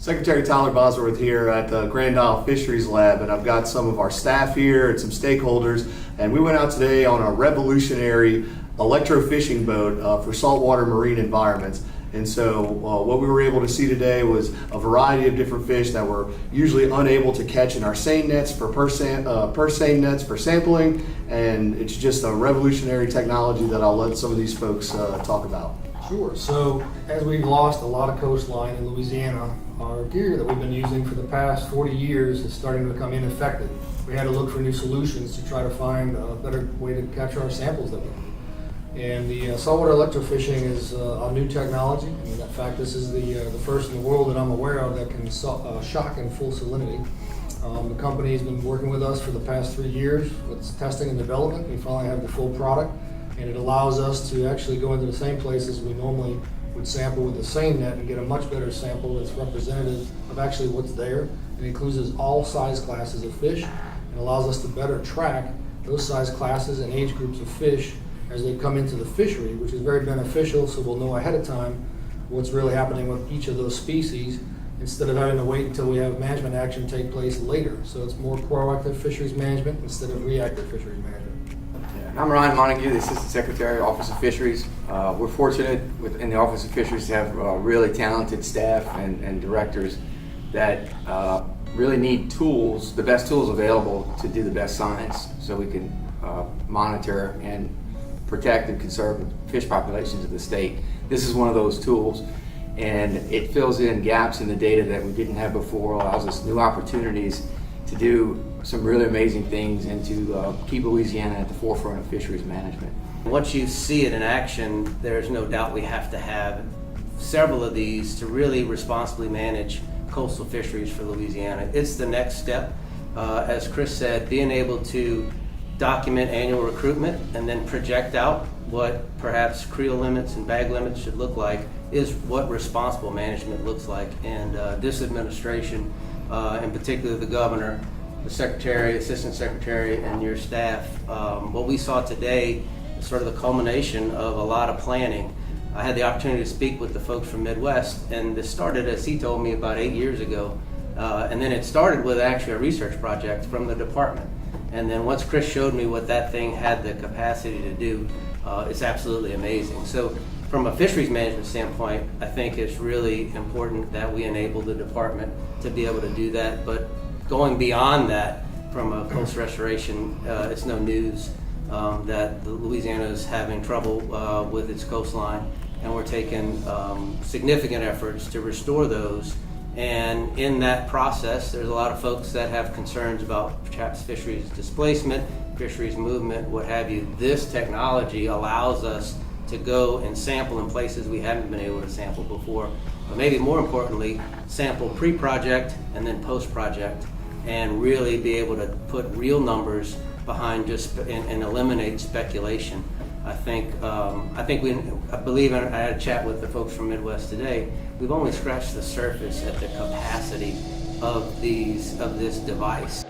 Secretary Tyler Bosworth here at the Grand Isle Fisheries Lab, and I've got some of our staff here and some stakeholders, and we went out today on a revolutionary electrofishing boat for saltwater marine environments. And so what we were able to see today was a variety of different fish that we're usually unable to catch in our seine nets for seine nets for sampling, and it's just a revolutionary technology that I'll let some of these folks talk about. Sure. So as we've lost a lot of coastline in Louisiana, our gear that we've been using for the past 40 years is starting to become ineffective. We had to look for new solutions to try to find a better way to capture our samples that we need. And the saltwater electrofishing is a new technology. In fact, this is the first in the world that I'm aware of that can shock in full salinity. The company has been working with us for the past 3 years with testing and development. We finally have the full product, and it allows us to actually go into the same places we normally would sample with the seine net and get a much better sample that's representative of actually what's there. It includes all size classes of fish and allows us to better track those size classes and age groups of fish as they come into the fishery, which is very beneficial, so we'll know ahead of time what's really happening with each of those species instead of having to wait until we have management action take place later. So it's more proactive fisheries management instead of reactive fisheries management. I'm Ryan Montague, the Assistant Secretary, Office of Fisheries. We're fortunate in the Office of Fisheries to have really talented staff and directors that really need tools, the best tools available to do the best science so we can monitor and protect and conserve the fish populations of the state. This is one of those tools, and it fills in gaps in the data that we didn't have before, allows us new opportunities to do some really amazing things and to keep Louisiana at the forefront of fisheries management. Once you see it in action, there's no doubt we have to have several of these to really responsibly manage coastal fisheries for Louisiana. It's the next step. As Chris said, being able to document annual recruitment and then project out what perhaps creel limits and bag limits should look like is what responsible management looks like. And this administration, in particular the governor, the secretary, assistant secretary, and your staff, what we saw today is sort of the culmination of a lot of planning. I had the opportunity to speak with the folks from Midwest, and this started, as he told me, about 8 years ago. And then it started with actually a research project from the department. And then once Chris showed me what that thing had the capacity to do, it's absolutely amazing. So from a fisheries management standpoint, I think it's really important that we enable the department to be able to do that. But going beyond that, from a coast restoration, it's no news that Louisiana is having trouble with its coastline, and we're taking significant efforts to restore those. And in that process, there's a lot of folks that have concerns about perhaps fisheries displacement, fisheries movement, what have you. This technology allows us to go and sample in places we haven't been able to sample before, but maybe more importantly, sample pre-project and then post-project, and really be able to put real numbers behind just and eliminate speculation. I believe I had a chat with the folks from Midwest today. We've only scratched the surface at the capacity of this device.